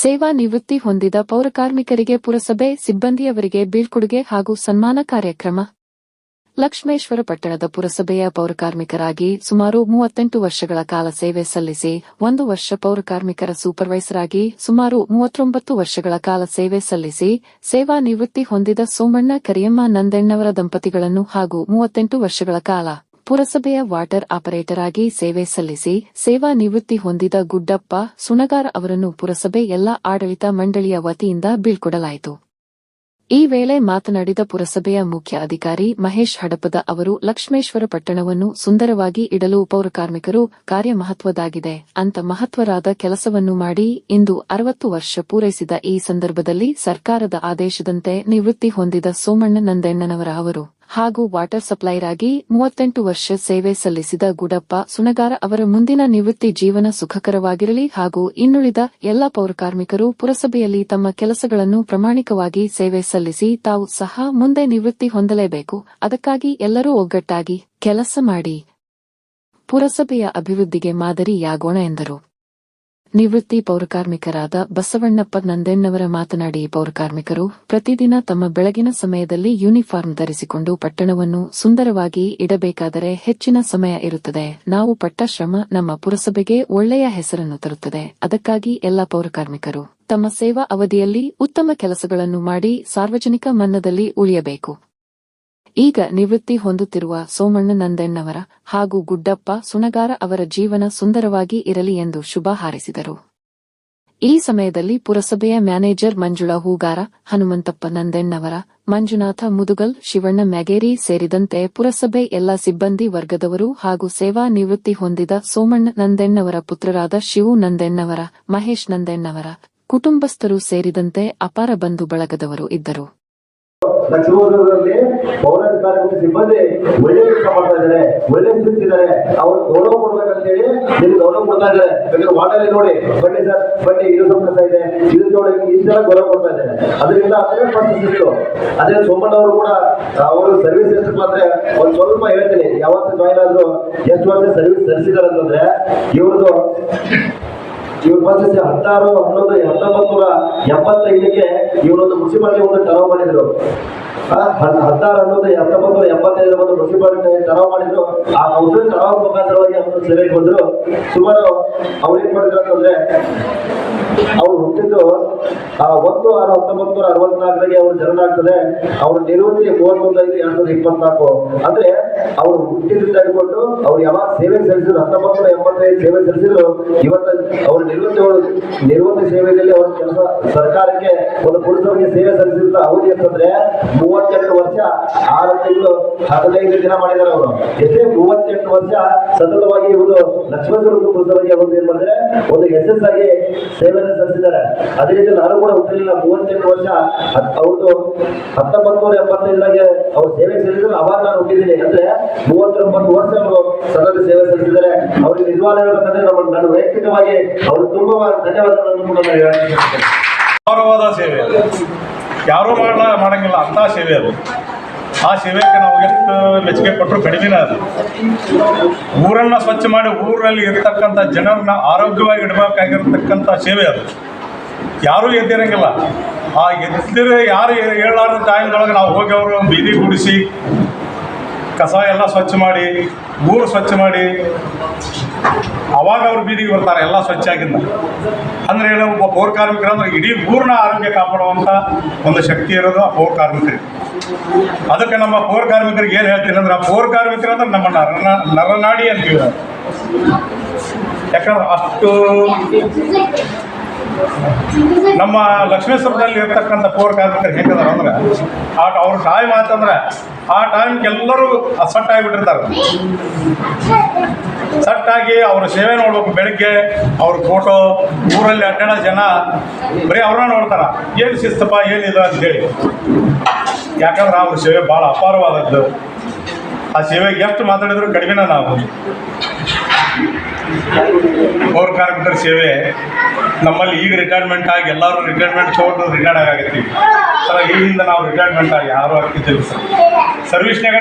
ಸೇವಾ ನಿವೃತ್ತಿ ಹೊಂದಿದ ಪೌರಕಾರ್ಮಿಕರಿಗೆ ಪುರಸಭೆ ಸಿಬ್ಬಂದಿಯವರಿಗೆ ಬೀಳ್ಕೊಡುಗೆ ಹಾಗೂ ಸನ್ಮಾನ ಕಾರ್ಯಕ್ರಮ. ಲಕ್ಷ್ಮೇಶ್ವರ ಪಟ್ಟಣದ ಪುರಸಭೆಯ ಪೌರಕಾರ್ಮಿಕರಾಗಿ ಸುಮಾರು 38 ವರ್ಷಗಳ ಕಾಲ ಸೇವೆ ಸಲ್ಲಿಸಿ 1 ವರ್ಷ ಪೌರಕಾರ್ಮಿಕರ ಸೂಪರ್ವೈಸರ್ ಆಗಿ ಸುಮಾರು 39 ವರ್ಷಗಳ ಕಾಲ ಸೇವೆ ಸಲ್ಲಿಸಿ ಸೇವಾ ನಿವೃತ್ತಿ ಹೊಂದಿದ ಸೋಮಣ್ಣ ಕರಿಯಮ್ಮ ನಂದಣ್ಣವರ ದಂಪತಿಗಳನ್ನು ಹಾಗೂ 38 ವರ್ಷಗಳ ಕಾಲ ಪುರಸಭೆಯ ವಾಟರ್ ಆಪರೇಟರ್ ಆಗಿ ಸೇವೆ ಸಲ್ಲಿಸಿ ಸೇವಾ ನಿವೃತ್ತಿ ಹೊಂದಿದ ಗುಡ್ಡಪ್ಪ ಸುಣಗಾರ ಅವರನ್ನು ಪುರಸಭೆ ಎಲ್ಲಾ ಆಡಳಿತ ಮಂಡಳಿಯ ವತಿಯಿಂದ ಬೀಳ್ಕೊಡಲಾಯಿತು. ಈ ವೇಳೆ ಮಾತನಾಡಿದ ಪುರಸಭೆಯ ಮುಖ್ಯ ಅಧಿಕಾರಿ ಮಹೇಶ್ ಹಡಪದ ಅವರು, ಲಕ್ಷ್ಮೇಶ್ವರ ಪಟ್ಟಣವನ್ನು ಸುಂದರವಾಗಿ ಇಡಲು ಪೌರಕಾರ್ಮಿಕರು ಕಾರ್ಯ ಮಹತ್ವದಾಗಿದೆ ಅಂತ ಮಹತ್ವರಾದ ಕೆಲಸವನ್ನು ಮಾಡಿ ಇಂದು 60 ವರ್ಷ ಪೂರೈಸಿದ ಈ ಸಂದರ್ಭದಲ್ಲಿ ಸರ್ಕಾರದ ಆದೇಶದಂತೆ ನಿವೃತ್ತಿ ಹೊಂದಿದ ಸೋಮಣ್ಣ ನಂದಣ್ಣನವರ ಅವರು ಹಾಗೂ ವಾಟರ್ ಸಪ್ಲೈಯರ್ ಆಗಿ 38 ವರ್ಷ ಸೇವೆ ಸಲ್ಲಿಸಿದ ಗುಡಪ್ಪ ಸುಣಗಾರ ಅವರ ಮುಂದಿನ ನಿವೃತ್ತಿ ಜೀವನ ಸುಖಕರವಾಗಿರಲಿ ಹಾಗೂ ಇನ್ನುಳಿದ ಎಲ್ಲ ಪೌರಕಾರ್ಮಿಕರು ಪುರಸಭೆಯಲ್ಲಿ ತಮ್ಮ ಕೆಲಸಗಳನ್ನು ಪ್ರಾಮಾಣಿಕವಾಗಿ ಸೇವೆ ಸಲ್ಲಿಸಿ ತಾವು ಸಹ ಮುಂದೆ ನಿವೃತ್ತಿ ಹೊಂದಲೇಬೇಕು. ಅದಕ್ಕಾಗಿ ಎಲ್ಲರೂ ಒಗ್ಗಟ್ಟಾಗಿ ಕೆಲಸ ಮಾಡಿ ಪುರಸಭೆಯ ಅಭಿವೃದ್ಧಿಗೆ ಮಾದರಿಯಾಗೋಣ ಎಂದರು. ನಿವೃತ್ತಿ ಪೌರಕಾರ್ಮಿಕರಾದ ಬಸವಣ್ಣಪ್ಪ ನಂದಣ್ಣವರ ಮಾತನಾಡಿ, ಪೌರಕಾರ್ಮಿಕರು ಪ್ರತಿದಿನ ತಮ್ಮ ಬೆಳಗಿನ ಸಮಯದಲ್ಲಿ ಯೂನಿಫಾರ್ಮ್ ಧರಿಸಿಕೊಂಡು ಪಟ್ಟಣವನ್ನು ಸುಂದರವಾಗಿ ಇಡಬೇಕಾದರೆ ಹೆಚ್ಚಿನ ಸಮಯ ಇರುತ್ತದೆ. ನಾವು ಪಟ್ಟ ಶ್ರಮ ನಮ್ಮ ಪುರಸಭೆಗೆ ಒಳ್ಳೆಯ ಹೆಸರನ್ನು ತರುತ್ತದೆ. ಅದಕ್ಕಾಗಿ ಎಲ್ಲ ಪೌರಕಾರ್ಮಿಕರು ತಮ್ಮ ಸೇವಾ ಅವಧಿಯಲ್ಲಿ ಉತ್ತಮ ಕೆಲಸಗಳನ್ನು ಮಾಡಿ ಸಾರ್ವಜನಿಕ ಮನ್ನದಲ್ಲಿ ಉಳಿಯಬೇಕು. ಈಗ ನಿವೃತ್ತಿ ಹೊಂದುತ್ತಿರುವ ಸೋಮಣ್ಣ ನಂದಣ್ಣವರ ಹಾಗೂ ಗುಡ್ಡಪ್ಪ ಸುಣಗಾರ ಅವರ ಜೀವನ ಸುಂದರವಾಗಿ ಇರಲಿ ಎಂದು ಶುಭ ಹಾರೈಸಿದರು. ಈ ಸಮಯದಲ್ಲಿ ಪುರಸಭೆಯ ಮ್ಯಾನೇಜರ್ ಮಂಜುಳಾ ಹೂಗಾರ, ಹನುಮಂತಪ್ಪ ನಂದಣ್ಣವರ, ಮಂಜುನಾಥ ಮುದುಗಲ್, ಶಿವಣ್ಣ ಮ್ಯಾಗೇರಿ ಸೇರಿದಂತೆ ಪುರಸಭೆ ಎಲ್ಲ ಸಿಬ್ಬಂದಿ ವರ್ಗದವರು ಹಾಗೂ ಸೇವಾ ನಿವೃತ್ತಿ ಹೊಂದಿದ ಸೋಮಣ್ಣ ನಂದಣ್ಣವರ ಪುತ್ರರಾದ ಶಿವು ನಂದಣ್ಣವರ, ಮಹೇಶ್ ನಂದಣ್ಣವರ ಕುಟುಂಬಸ್ಥರು ಸೇರಿದಂತೆ ಅಪಾರ ಬಂಧು ಬಳಗದವರು ಇದ್ದರು. ಲಕ್ಷ್ಮೀಪುರದಲ್ಲಿ ಪೌರಕಾರ್ಮಿಕ ಸಿಬ್ಬಂದಿ ಒಳ್ಳೆ ಕೆಲಸ ಮಾಡ್ತಾ ಇದ್ದಾರೆ, ಒಳ್ಳೆ ಸ್ಥಿತಿದ್ದಾರೆ. ಅವ್ರು ಗೌರವ ಕೊಡ್ಬೇಕಂತೇಳಿ ನಿಮ್ಗೆ ಗೌರವ ಕೊಡ್ತಾ ಇದ್ದಾರೆ. ಬೇಕಾದ್ರೆ ವಾಟಲ್ಲಿ ನೋಡಿ, ಬನ್ನಿ ಸರ್ ಬನ್ನಿ, ಇದು ಸಂತಸ ಇದೆ, ಇದು ನೋಡಿ, ಇಷ್ಟೆಲ್ಲ ಗೌರವ ಕೊಡ್ತಾ ಇದ್ದಾರೆ. ಅದರಿಂದ ಅದೇ ಫಸ್ಟ್ ಅದೇ ಸೋಮಣ್ಣ ಅವರು ಕೂಡ ಅವರು ಸರ್ವಿಸ್ ಎಷ್ಟು ಮಾತ್ರ ಒಂದ್ ಸ್ವಲ್ಪ ಹೇಳ್ತೀನಿ. ಯಾವತ್ತು ಜಾಯಿನ್ ಆದ್ರು ಎಷ್ಟು ವರ್ಷ ಸರ್ವಿಸ್ ಸಲ್ಲಿಸಿದಾರೆ ಅಂತಂದ್ರೆ ಇವ್ರದ್ದು ಇವ್ರು ಫಸ್ಟ್ 16, 11, 1975ಕ್ಕೆ ಇವರೊಂದು ಮುನ್ಸಿಪಾಲಿಟಿ ಒಂದು ಟರ್ವ್ ಮಾಡಿದ್ರು. 16, 11, 1975 ಒಂದು ಮುನ್ಸಿಪಾಲಿಟಿ ಟರ್ವ್ ಮಾಡಿದ್ರು. ಆ ಔಷಧಿ ಟರ್ವ್ ಮುಖಾಂತರವಾಗಿ ಅವರು ಸೇವೆಗೆ ಬಂದ್ರು. ಸುಮಾರು ಅವ್ರು ಏನ್ ಮಾಡಿದ್ರು ಅಂತಂದ್ರೆ, ಅವ್ರು ಹುಟ್ಟಿದ್ದು 1/6/1964 ಅವ್ರು ಜನನ ಆಗ್ತದೆ. ಅವ್ರ ನಿವೃತ್ತಿ 31/5/2024. ಅಂದ್ರೆ ಅವ್ರು ಹುಟ್ಟಿದಿಂದ ಹಿಡ್ಕೊಂಡು ಅವ್ರು ಯಾವಾಗ ಸೇವೆ ಸಲ್ಲಿಸಿದ್ರು 1985 ಸೇವೆ ಸಲ್ಲಿಸಿದ್ರು. ಇವತ್ತು ಅವ್ರ ನಿವೃತ್ತಿ ಸೇವೆಯಲ್ಲಿ ಅವ್ರ ಕೆಲಸ ಸರ್ಕಾರಕ್ಕೆ ಒಂದು ಪುರಸಭೆಗೆ ಸೇವೆ ಸಲ್ಲಿಸಿದ ಅವಧಿ ಅಂತಂದ್ರೆ 38 ವರ್ಷ 6 ತಿಂಗಳು 15 ದಿನ ಮಾಡಿದ್ದಾರೆ ಅವರು. ಎಷ್ಟೇ 38 ವರ್ಷ ಸತತವಾಗಿ ಇವರು ಲಕ್ಷ್ಮೇಶ್ವರ ಪುರಸಭೆಗೆ ಅವರು ಏನ್ ಮಾಡಿದ್ರೆ ಒಂದು SS ಆಗಿ ಸೇವೆಯನ್ನು ಸಲ್ಲಿಸಿದ್ದಾರೆ. ಅದೇ ರೀತಿ ನಾನು ಕೂಡ ಹುಟ್ಟಲಿಲ್ಲ. 38 ವರ್ಷ ಅವ್ರದ್ದು 1975 ಅವ್ರು ಸೇವೆ ಸಲ್ಲಿಸಿದ್ರು. ಅವಾಗ ನಾನು ಹುಟ್ಟಿದ್ದೀನಿ. ಅಂದ್ರೆ 39 ವರ್ಷ ಅವರು ಸತತ ಸೇವೆ ಸಲ್ಲಿಸಿದ್ದಾರೆ. ಅವ್ರಿಗೆ ನಿಜವಾದ ಹೇಳ್ಬೇಕಂದ್ರೆ ನಾನು ವೈಯಕ್ತಿಕವಾಗಿ ಅವರು ತುಂಬಾ ಧನ್ಯವಾದಗಳನ್ನು ಕೂಡ ಗೌರವವಾದ ಸೇವೆ, ಯಾರೂ ಮಾಡಂಗಿಲ್ಲ ಅಂತ ಸೇವೆ ಅದು. ಆ ಸೇವೆಗೆ ನಾವು ಎಷ್ಟು ಮೆಚ್ಚುಗೆ ಕೊಟ್ಟರು ಕಡಿಮೆನೇ ಅದು. ಊರನ್ನು ಸ್ವಚ್ಛ ಮಾಡಿ ಊರಲ್ಲಿ ಇರ್ತಕ್ಕಂಥ ಜನರನ್ನ ಆರೋಗ್ಯವಾಗಿ ಇಡಬೇಕಾಗಿರ್ತಕ್ಕಂಥ ಸೇವೆ ಅದು. ಯಾರೂ ಎದ್ದಿರಂಗಿಲ್ಲ. ಆ ಎದ್ದಿರ ಯಾರು ಹೇಳಾರ್ದ ಟೈಮ್ದೊಳಗೆ ನಾವು ಹೋಗಿ ಅವರು ಬೀದಿ ಗುಡಿಸಿ ಕಸ ಎಲ್ಲ ಸ್ವಚ್ಛ ಮಾಡಿ ಊರು ಸ್ವಚ್ಛ ಮಾಡಿ ಅವಾಗ ಅವ್ರು ಬೀದಿಗೆ ಬರ್ತಾರೆ ಎಲ್ಲ ಸ್ವಚ್ಛ ಆಗಿಂದ. ಅಂದ್ರೆ ಹೇಳಿ ಒಬ್ಬ ಪೌರಕಾರ್ಮಿಕರಂದ್ರೆ ಇಡೀ ಊರಿನ ಆರೋಗ್ಯ ಕಾಪಾಡುವಂಥ ಒಂದು ಶಕ್ತಿ ಇರೋದು ಆ ಪೌರಕಾರ್ಮಿಕರಿಗೆ. ಅದಕ್ಕೆ ನಮ್ಮ ಪೌರಕಾರ್ಮಿಕರಿಗೆ ಏನು ಹೇಳ್ತೀನಿ ಅಂದ್ರೆ, ಆ ಪೌರಕಾರ್ಮಿಕರಂದ್ರೆ ನಮ್ಮ ನರನಾಡಿ ಅಂತೀವಿ. ಯಾಕಂದ್ರೆ ಅಷ್ಟು ನಮ್ಮ ಲಕ್ಷ್ಮೇಶ್ವರದಲ್ಲಿ ಇರ್ತಕ್ಕಂಥ ಪೌರಕಾರ್ಮಿಕರು ಹೆಂಗದಾರ ಅಂದ್ರೆ, ಅವ್ರ ಟೈಮ್ ಆತಂದ್ರೆ ಆ ಟೈಮ್ಗೆ ಎಲ್ಲರೂ ಸಟ್ ಆಗಿಬಿಟ್ಟಿರ್ತಾರೆ. ಸಟ್ಟಾಗಿ ಅವ್ರ ಸೇವೆ ನೋಡ್ಬೇಕು. ಬೆಳಿಗ್ಗೆ ಅವ್ರ ಫೋಟೋ ಊರಲ್ಲಿ ಅಡ್ಡಾಡೋ ಜನ ಬರೀ ಅವ್ರನ್ನ ನೋಡ್ತಾರ, ಏನು ಶಿಸ್ತಪ್ಪ ಏನಿದೆ ಅಂತೇಳಿ. ಯಾಕಂದ್ರೆ ಅವ್ರ ಸೇವೆ ಭಾಳ ಅಪಾರವಾದದ್ದು. ಆ ಸೇವೆಗೆ ಎಷ್ಟು ಮಾತಾಡಿದ್ರು ಕಡಿಮೆನ ನಾವು. ಪೌರಕಾರ್ಮಿಕರ ಸೇವೆ ನಮ್ಮಲ್ಲಿ ಈಗ ರಿಟೈರ್ಮೆಂಟ್ ಆಗಿ ಎಲ್ಲರೂ ರಿಟೈರ್ಮೆಂಟ್ ತೊಗೊಂಡು ರಿಟೈರ್ಡ್ ಆಗತ್ತೀವಿ. ಈಗಿಂದ ನಾವು ರಿಟೈರ್ಮೆಂಟ್ ಆಗಿ ಯಾರು ಆಗ್ತಿದ್ದೀವಿ ಸರ್ವಿಸ್ನಾಗ